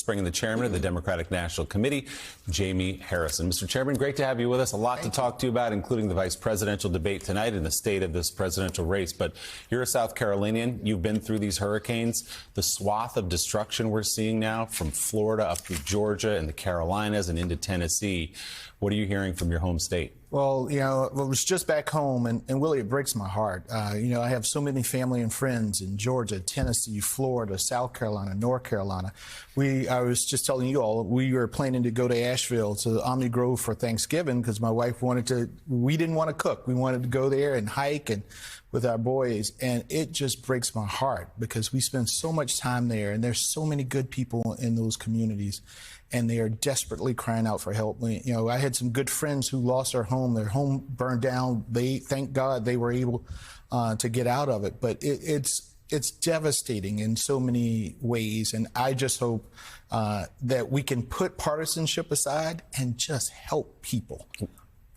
Let's bring in the chairman of the Democratic National Committee, Jamie Harrison. Mr. Chairman, great to have you with us. A lot to talk to you about, including the vice presidential debate tonight and the state of this presidential race. But you're a South Carolinian. You've been through these hurricanes. The swath of destruction we're seeing now from Florida up through Georgia and the Carolinas and into Tennessee. What are you hearing from your home state? Well, I was just back home, and Willie, it breaks my heart. I have so many family and friends in Georgia, Tennessee, Florida, South Carolina, North Carolina. I was just telling you all, we were planning to go to Asheville to Omni Grove for Thanksgiving because my wife we didn't want to cook. We wanted to go there and hike and with our boys, and it just breaks my heart because we spend so much time there, and there's so many good people in those communities, and they are desperately crying out for help. I had some good friends who lost their home burned down. Thank God they were able to get out of it, but it's devastating in so many ways, and I just hope that we can put partisanship aside and just help people.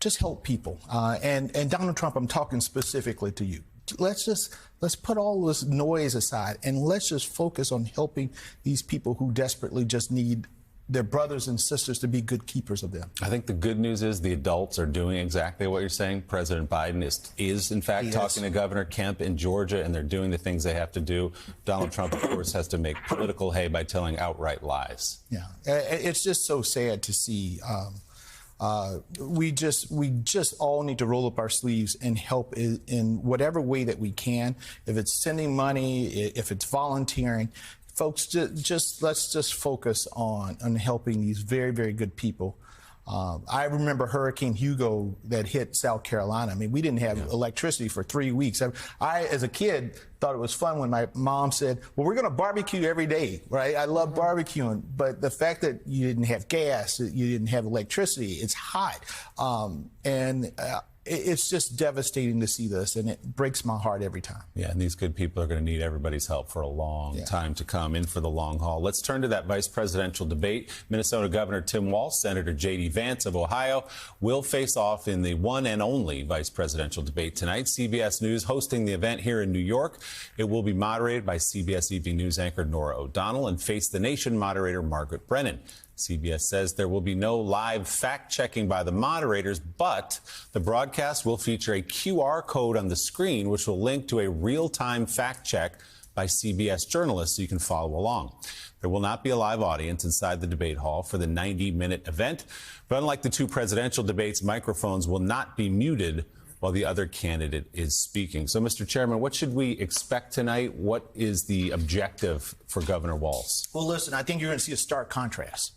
Just help people. And Donald Trump, I'm talking specifically to you. Let's put all this noise aside and let's just focus on helping these people who desperately just need their brothers and sisters to be good keepers of them. I think the good news is the adults are doing exactly what you're saying. President Biden is in fact talking to Governor Kemp in Georgia, and they're doing the things they have to do. Donald Trump, of course, has to make political hay by telling outright lies. Yeah, it's just so sad to see. We just all need to roll up our sleeves and help in whatever way that we can. If it's sending money, if it's volunteering, folks, let's just focus on helping these very, very good people. I remember Hurricane Hugo that hit South Carolina. I mean, we didn't have electricity for 3 weeks. I, as a kid, thought it was fun when my mom said, well, we're going to barbecue every day, right? I love barbecuing, but the fact that you didn't have gas, you didn't have electricity, it's hot. It's just devastating to see this, and it breaks my heart every time. Yeah, and these good people are going to need everybody's help for a long time to come, in for the long haul. Let's turn to that vice presidential debate. Minnesota Governor Tim Walz, Senator J.D. Vance of Ohio will face off in the one and only vice presidential debate tonight. CBS News hosting the event here in New York. It will be moderated by CBS Evening News anchor Norah O'Donnell and Face the Nation moderator Margaret Brennan. CBS says there will be no live fact-checking by the moderators, but the broadcast will feature a QR code on the screen, which will link to a real-time fact-check by CBS journalists so you can follow along. There will not be a live audience inside the debate hall for the 90-minute event, but unlike the two presidential debates, microphones will not be muted while the other candidate is speaking. So, Mr. Chairman, what should we expect tonight? What is the objective for Governor Walz? Well, listen, I think you're going to see a stark contrast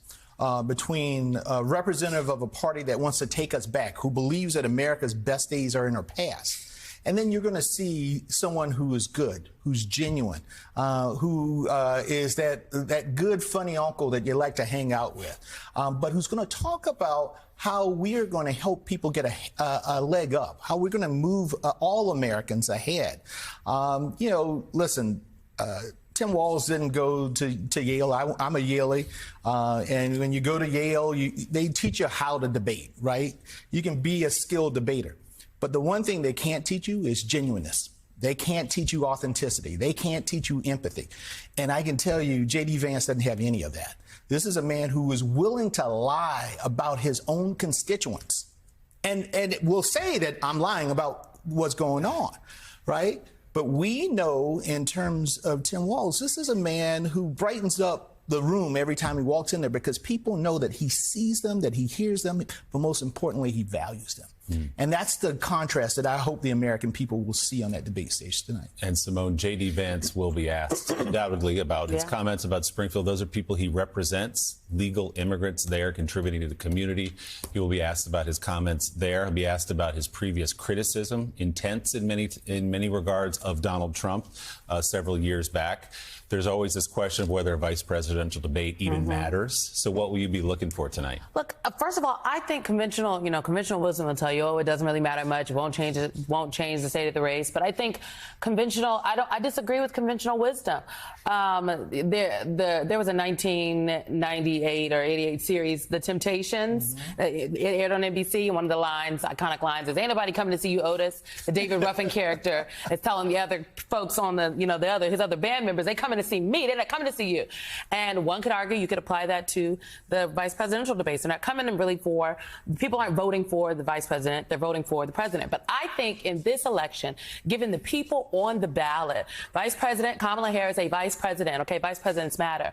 between a representative of a party that wants to take us back, who believes that America's best days are in her past. And then you're going to see someone who is good, who's genuine, who is that good, funny uncle that you like to hang out with, but who's going to talk about how we are going to help people get a leg up, how we're going to move all Americans ahead. Listen, Tim Walz didn't go to Yale. I'm a Yalie. And when you go to Yale, they teach you how to debate, right? You can be a skilled debater. But the one thing they can't teach you is genuineness. They can't teach you authenticity. They can't teach you empathy. And I can tell you, J.D. Vance doesn't have any of that. This is a man who is willing to lie about his own constituents. And will say that I'm lying about what's going on, right? But we know, in terms of Tim Walz, this is a man who brightens up the room every time he walks in there because people know that he sees them, that he hears them, but most importantly, he values them. And that's the contrast that I hope the American people will see on that debate stage tonight. And Simone, J.D. Vance will be asked undoubtedly about his comments about Springfield. Those are people he represents, legal immigrants there contributing to the community. He will be asked about his comments there. He'll be asked about his previous criticism, intense in many regards, of Donald Trump several years back. There's always this question of whether a vice presidential debate even matters. So what will you be looking for tonight? Look, first of all, I think conventional wisdom will tell you Iowa doesn't really matter much. It won't change the state of the race. But I think conventional. I disagree with conventional wisdom. There was a 1998 or 88 series, The Temptations. It aired on NBC. One of the iconic lines is, "Ain't nobody coming to see you, Otis." The David Ruffin character is telling the other folks on his other band members, "They coming to see me. They're not coming to see you." And one could argue you could apply that to the vice presidential debates. They're not coming in really people aren't voting for the vice president. They're voting for the president. But I think in this election, given the people on the ballot, Vice President Kamala Harris, a vice president, okay, vice presidents matter.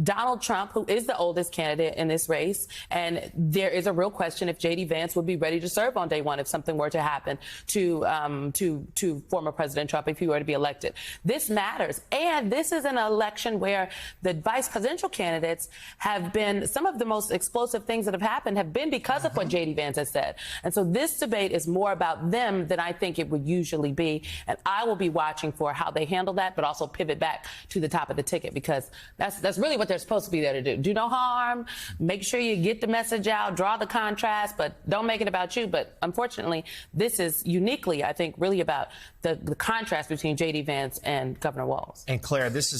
Donald Trump, who is the oldest candidate in this race, and there is a real question if J.D. Vance would be ready to serve on day one if something were to happen to former President Trump if he were to be elected. This matters. And this is an election where the vice presidential candidates have been, some of the most explosive things that have happened have been because of what J.D. Vance has said. And so this debate is more about them than I think it would usually be. And I will be watching for how they handle that, but also pivot back to the top of the ticket, because that's really what they're supposed to be there to do. Do no harm, make sure you get the message out, draw the contrast, but don't make it about you. But unfortunately, this is uniquely, I think, really about the contrast between J.D. Vance and Governor Walz. And Claire, this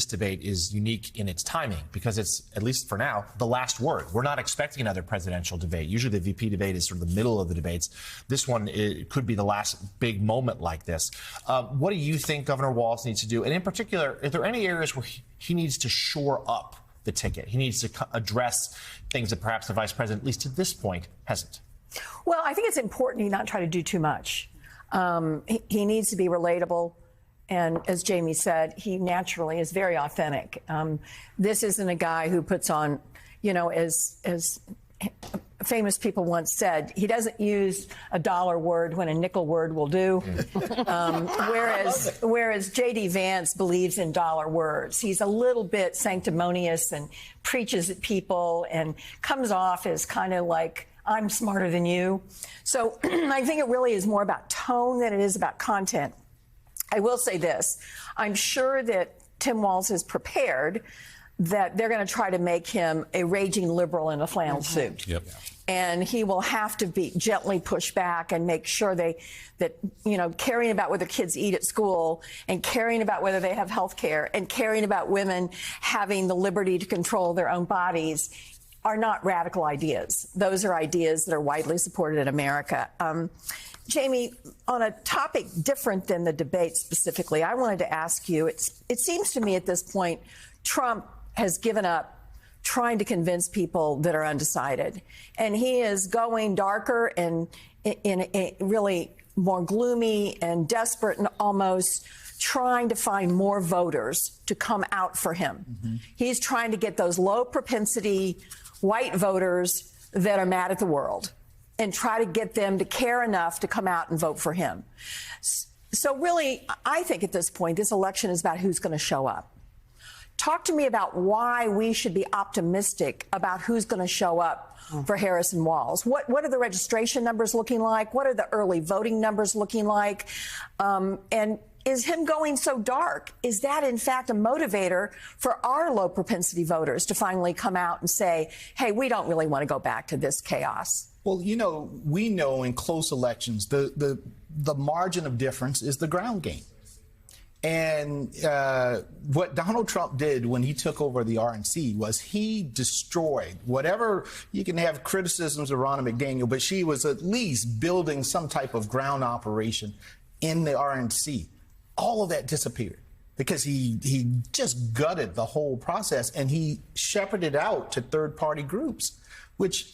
debate is unique in its timing because it's, at least for now, the last word. We're not expecting another presidential debate. Usually the VP debate is sort of the middle of the debates. This one, it could be the last big moment like this. What do you think Governor Walz needs to do? And in particular, are there any areas where he needs to shore up the ticket? He needs to address things that perhaps the vice president, at least to this point, hasn't. Well, I think it's important he not try to do too much. He needs to be relatable. And as Jamie said, he naturally is very authentic. This isn't a guy who puts on, as famous people once said, he doesn't use a dollar word when a nickel word will do. Whereas J.D. Vance believes in dollar words. He's a little bit sanctimonious and preaches at people and comes off as kind of like, I'm smarter than you. So I think it really is more about tone than it is about content. I will say this. I'm sure that Tim Walz is prepared that they're going to try to make him a raging liberal in a flannel suit. Yep. And he will have to be gently pushed back and make sure that caring about whether kids eat at school and caring about whether they have health care and caring about women having the liberty to control their own bodies are not radical ideas. Those are ideas that are widely supported in America. Jamie, on a topic different than the debate specifically, I wanted to ask you, it seems to me at this point, Trump has given up trying to convince people that are undecided. And he is going darker and in a really more gloomy and desperate and almost trying to find more voters to come out for him. Mm-hmm. He's trying to get those low propensity white voters that are mad at the world and try to get them to care enough to come out and vote for him. So really, I think at this point, this election is about who's going to show up. Talk to me about why we should be optimistic about who's going to show up for Harris and Walz. What are the registration numbers looking like? What are the early voting numbers looking like? And is him going so dark, is that in fact a motivator for our low propensity voters to finally come out and say, hey, we don't really want to go back to this chaos? Well, we know in close elections, the margin of difference is the ground game. And what Donald Trump did when he took over the RNC was he destroyed whatever. You can have criticisms of Ronna McDaniel, but she was at least building some type of ground operation in the RNC. All of that disappeared because he just gutted the whole process, and he shepherded out to third-party groups, which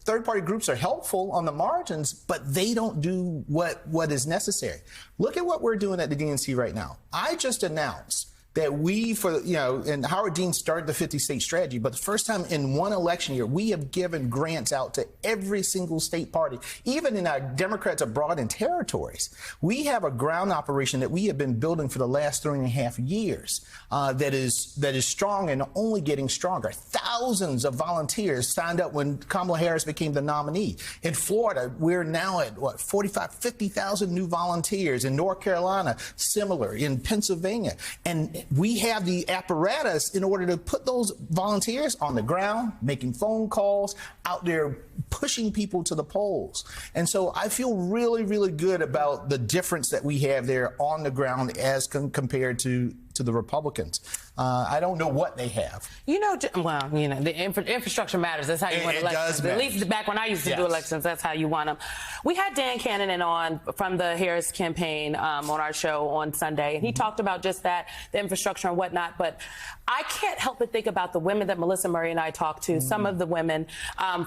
third-party groups are helpful on the margins, but they don't do what is necessary. Look at what we're doing at the DNC right now. I just announced that and Howard Dean started the 50-state strategy, but the first time in one election year, we have given grants out to every single state party, even in our Democrats abroad in territories. We have a ground operation that we have been building for the last 3.5 years that is strong and only getting stronger. Thousands of volunteers signed up when Kamala Harris became the nominee. In Florida, we're now at 50,000 new volunteers. In North Carolina, similar. In Pennsylvania. And we have the apparatus in order to put those volunteers on the ground, making phone calls, out there pushing people to the polls. And so I feel really, really good about the difference that we have there on the ground as compared to the Republicans. I don't know what they have. The infrastructure matters. That's how you win elections. At least back when I used to do elections, that's how you won them. We had Dan Cannon on from the Harris campaign on our show on Sunday, and he talked about just that, the infrastructure and whatnot. But I can't help but think about the women that Melissa Murray and I talked to, some of the women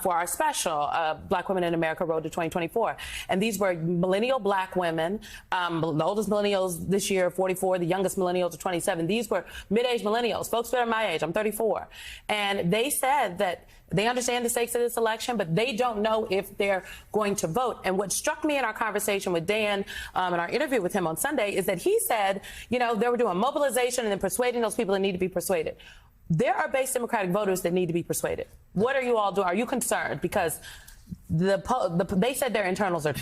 for our special, Black Women in America Road to 2024. And these were millennial Black women, the oldest millennials this year, 44, the youngest millennials are 27. These were mid-age millennials, folks that are my age. I'm 34. And they said that they understand the stakes of this election, but they don't know if they're going to vote. And what struck me in our conversation with Dan, in our interview with him on Sunday, is that he said, they were doing mobilization and then persuading those people that need to be persuaded. There are base Democratic voters that need to be persuaded. What are you all doing? Are you concerned? Because they said their internals are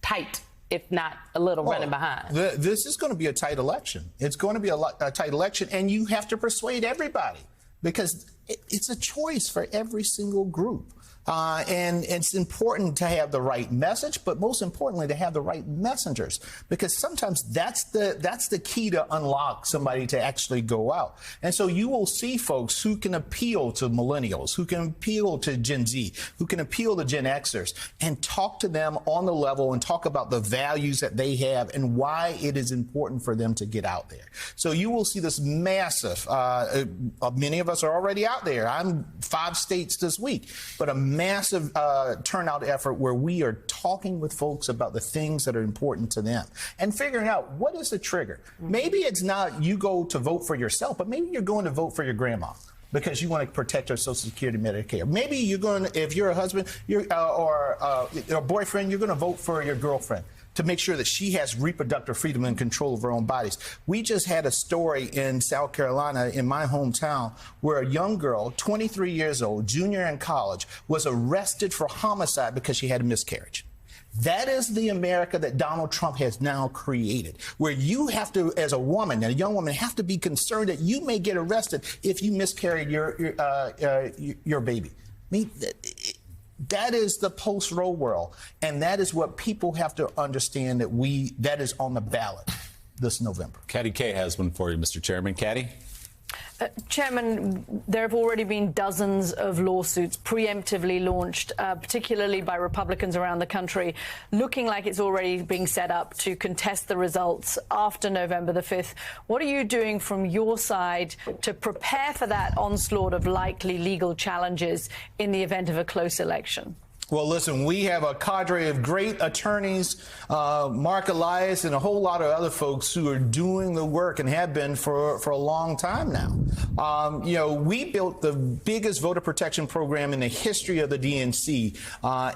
tight, if not a little running behind. This is going to be a tight election. It's going to be a tight election, and you have to persuade everybody because it's a choice for every single group. And it's important to have the right message, but most importantly, to have the right messengers, because sometimes that's the key to unlock somebody to actually go out. And so you will see folks who can appeal to millennials, who can appeal to Gen Z, who can appeal to Gen Xers, and talk to them on the level and talk about the values that they have and why it is important for them to get out there. So you will see this massive, many of us are already out there. I'm 5 states this week, but a massive turnout effort where we are talking with folks about the things that are important to them and figuring out what is the trigger. Maybe it's not you go to vote for yourself, but maybe you're going to vote for your grandma because you want to protect her Social Security, Medicare. Maybe you're going, if you're a husband or a boyfriend, you're going to vote for your girlfriend to make sure that she has reproductive freedom and control of her own bodies. We just had a story in South Carolina, in my hometown, where a young girl, 23 years old, junior in college, was arrested for homicide because she had a miscarriage. That is the America that Donald Trump has now created, where you have to, as a woman, a young woman, have to be concerned that you may get arrested if you miscarried your baby. I mean, that is the post-Roe world, and that is what people have to understand that is on the ballot this November. Katty Kay has one for you, Mr. Chairman. Katty? Chairman, there have already been dozens of lawsuits preemptively launched, particularly by Republicans around the country, looking like it's already being set up to contest the results after November the 5th. What are you doing from your side to prepare for that onslaught of likely legal challenges in the event of a close election? Well, listen, we have a cadre of great attorneys, Mark Elias and a whole lot of other folks who are doing the work and have been for a long time now. We built the biggest voter protection program in the history of the DNC.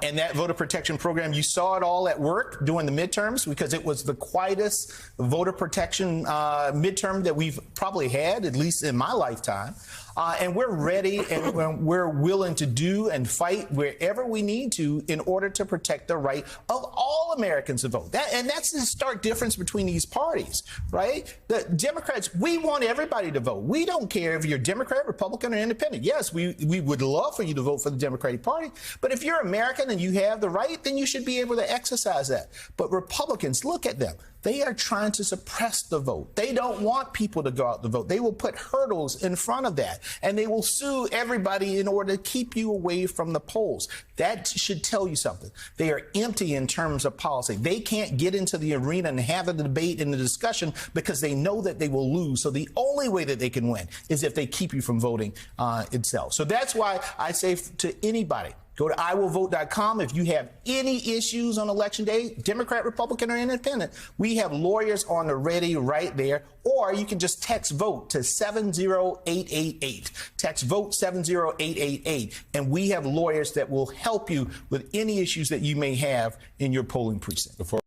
And that voter protection program, you saw it all at work during the midterms because it was the quietest voter protection midterm that we've probably had, at least in my lifetime. And we're ready and we're willing to do and fight wherever we need to in order to protect the right of all Americans to vote. And that's the stark difference between these parties, right? The Democrats, we want everybody to vote. We don't care if you're Democrat, Republican, or Independent. Yes, we would love for you to vote for the Democratic Party. But if you're American and you have the right, then you should be able to exercise that. But Republicans, look at them. They are trying to suppress the vote. They don't want people to go out to vote. They will put hurdles in front of that, and they will sue everybody in order to keep you away from the polls. That should tell you something. They are empty in terms of policy. They can't get into the arena and have a debate and a discussion because they know that they will lose. So the only way that they can win is if they keep you from voting itself. So that's why I say to anybody, go to iwillvote.com. If you have any issues on Election Day, Democrat, Republican, or Independent, we have lawyers on the ready right there. Or you can just text VOTE to 70888. Text VOTE 70888. And we have lawyers that will help you with any issues that you may have in your polling precinct.